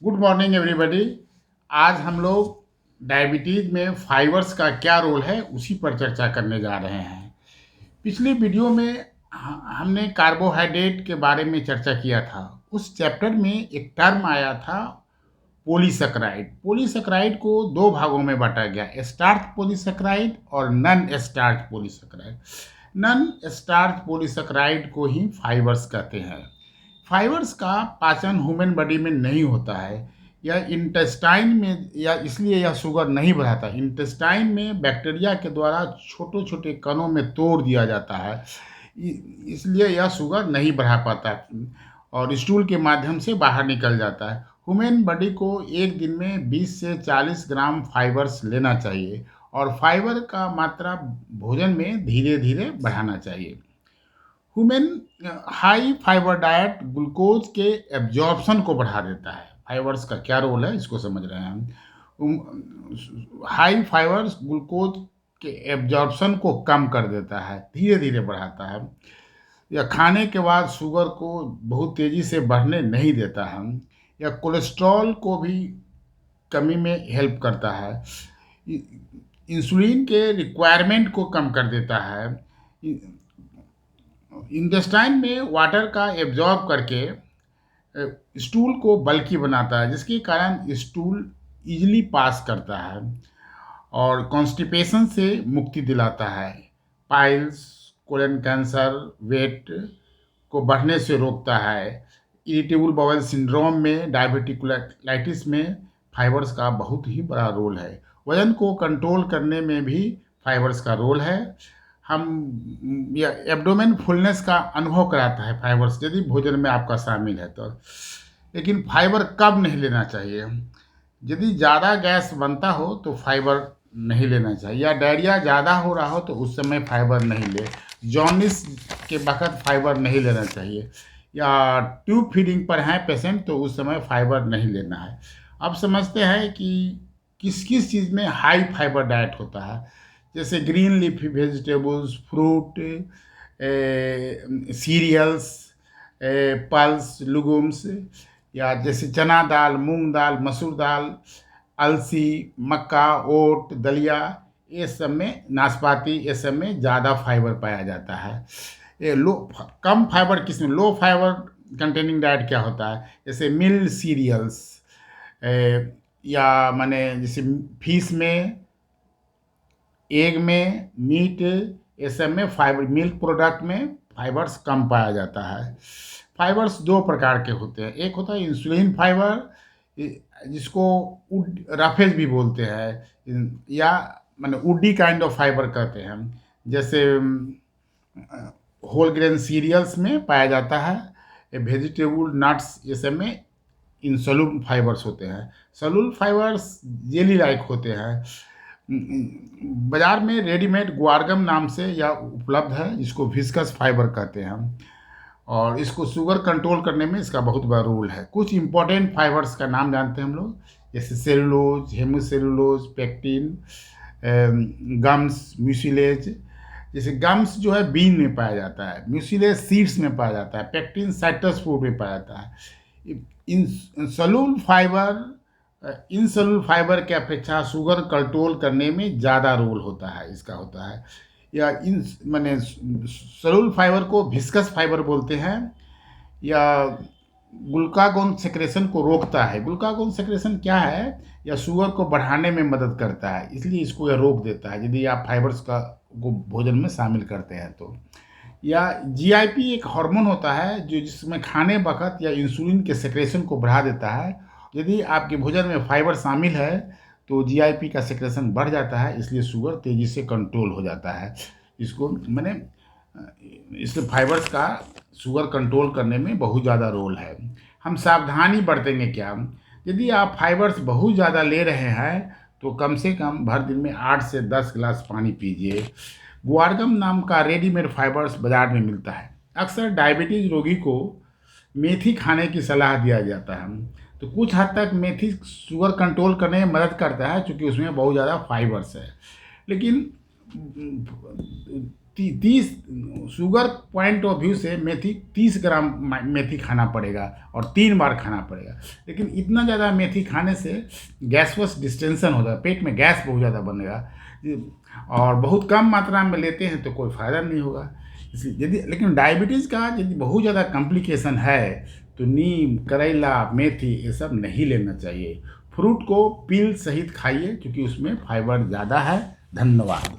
Good morning everybody. आज हम लोग डायबिटीज़ में फाइबर्स का क्या रोल है उसी पर चर्चा करने जा रहे हैं। पिछले वीडियो में हमने कार्बोहाइड्रेट के बारे में चर्चा किया था। उस चैप्टर में एक टर्म आया था पॉलीसेकेराइड। पॉलीसेकेराइड को दो भागों में बांटा गया, स्टार्च पॉलीसेकेराइड और non starch polysaccharide. Non starch polysaccharide को ही फाइबर्स कहते हैं। फाइबर्स का पाचन ह्यूमन बॉडी में नहीं होता है, यह इंटेस्टाइन में, या इसलिए यह शुगर नहीं बढ़ाता। इंटेस्टाइन में बैक्टीरिया के द्वारा छोटे छोटे कणों में तोड़ दिया जाता है, इसलिए यह शुगर नहीं बढ़ा पाता और स्टूल के माध्यम से बाहर निकल जाता है। ह्यूमन बॉडी को एक दिन में 20 से 40 ग्राम फाइबर्स लेना चाहिए और फाइबर का मात्रा भोजन में धीरे धीरे बढ़ाना चाहिए। Human high fibre diet glucose के एब्जॉर्प्शन को बढ़ा देता है। फाइबर्स का क्या रोल है इसको समझ रहे हैं हम। हाई फाइबर्स ग्लूकोज के एब्जॉर्प्शन को कम कर देता है, धीरे धीरे बढ़ाता है। या खाने के बाद शुगर को बहुत तेज़ी से बढ़ने नहीं देता है। या कोलेस्ट्रॉल को भी कमी में हेल्प करता है। इंसुलिन के रिक्वायरमेंट को कम कर देता है। इंटेस्टाइन में वाटर का एब्जॉर्ब करके स्टूल को बल्की बनाता है, जिसके कारण स्टूल इजीली पास करता है और कॉन्स्टिपेशन से मुक्ति दिलाता है। पाइल्स, कोलन कैंसर, वेट को बढ़ने से रोकता है। इरिटेबल बाउल सिंड्रोम में, डायबिटिकुलाइटिस में फाइबर्स का बहुत ही बड़ा रोल है। वजन को कंट्रोल करने में भी फाइबर्स का रोल है। हम या एब्डोमेन फुलनेस का अनुभव कराता है फाइबर्स, यदि भोजन में आपका शामिल है तो। लेकिन फाइबर कब नहीं लेना चाहिए? यदि ज़्यादा गैस बनता हो तो फाइबर नहीं लेना चाहिए, या डायरिया ज़्यादा हो रहा हो तो उस समय फाइबर नहीं ले। जॉन्डिस के वक्त फाइबर नहीं लेना चाहिए, या ट्यूब फीडिंग पर हैं पेशेंट तो उस समय फाइबर नहीं लेना है। अब समझते हैं कि किस किस चीज़ में हाई फाइबर डाइट होता है। जैसे green leafy vegetables, fruit, cereals, pulses, legumes, या जैसे चना दाल, मूंग दाल, मसूर दाल, अलसी, मक्का, ओट, दलिया, ये सब में, नाशपाती, ये सब में ज़्यादा फाइबर पाया जाता है। ये कम फाइबर किस में, लो फाइबर कंटेनिंग डाइट क्या होता है? जैसे मिल्ड सीरियल्स, या माने जैसे फिश में, एग में, मीट, ये सब में फाइबर, मिल्क प्रोडक्ट में फाइबर्स कम पाया जाता है। फाइबर्स दो प्रकार के होते हैं। एक होता है इंसुलिन फाइबर, जिसको रफेज भी बोलते हैं, या माने वुडी काइंड ऑफ फाइबर कहते हैं। जैसे होल ग्रेन सीरियल्स में पाया जाता है। वेजिटेबल, नट्स, ये सब में इनसोल्यूबल फाइबर्स होते हैं। सोल्यूबल फाइबर्स जेली लाइक होते हैं। बाजार में रेडीमेड ग्वारगम नाम से यह उपलब्ध है, जिसको विस्कस फाइबर कहते हैं हम, और इसको शुगर कंट्रोल करने में इसका बहुत बड़ा रोल है। कुछ इंपॉर्टेंट फाइबर्स का नाम जानते हैं हम लोग, जैसे सेलुलोज, हेमोसेलुलोज, पेक्टिन, गम्स, म्यूसिलेज। जैसे गम्स जो है बीन में पाया जाता है, म्यूसिलेज सीड्स में पाया जाता है, पेक्टिन साइट्रस फ्रूट में पाया जाता है। इन इनसोल्यूबल फाइबर के अपेक्षा शुगर कंट्रोल करने में ज़्यादा रोल होता है, इसका होता है। या इन माने सोल्यूबल फाइबर को विस्कस फाइबर बोलते हैं, या ग्लूकागोन सेक्रेशन को रोकता है। ग्लूकागोन सेक्रेशन क्या है? या शुगर को बढ़ाने में मदद करता है, इसलिए इसको यह रोक देता है यदि आप फाइबर्स का को भोजन में शामिल करते हैं तो। या जीआईपी एक हार्मोन होता है जो जिसमें खाने वक्त या इंसुलिन के सेक्रेशन को बढ़ा देता है। यदि आपके भोजन में फाइबर शामिल है तो जीआईपी का सेक्रेशन बढ़ जाता है, इसलिए शुगर तेज़ी से कंट्रोल हो जाता है। इसको मैंने इसलिए फाइबर्स का शुगर कंट्रोल करने में बहुत ज़्यादा रोल है। हम सावधानी बरतेंगे क्या? यदि आप फाइबर्स बहुत ज़्यादा ले रहे हैं तो कम से कम भर दिन में 8 से 10 गिलास पानी पीजिए। ग्वारगम नाम का रेडीमेड फाइबर्स बाजार में मिलता है। अक्सर डायबिटीज़ रोगी को मेथी खाने की सलाह दिया जाता है। तो कुछ हद तक मेथी शुगर कंट्रोल करने में मदद करता है, क्योंकि उसमें बहुत ज़्यादा फाइबर्स है। लेकिन 30 शुगर पॉइंट ऑफ व्यू से मेथी 30 ग्राम मेथी खाना पड़ेगा और 3 बार खाना पड़ेगा। लेकिन इतना ज़्यादा मेथी खाने से गैसवस डिस्टेंशन होता है, पेट में गैस बहुत ज़्यादा बनेगा और बहुत कम मात्रा में लेते हैं तो कोई फ़ायदा नहीं होगा। इसलिए यदि लेकिन डायबिटीज़ का यदि बहुत ज़्यादा कॉम्प्लिकेशन है तो नीम, करेला, मेथी ये सब नहीं लेना चाहिए। फ्रूट को पील सहित खाइए क्योंकि उसमें फाइबर ज़्यादा है। धन्यवाद।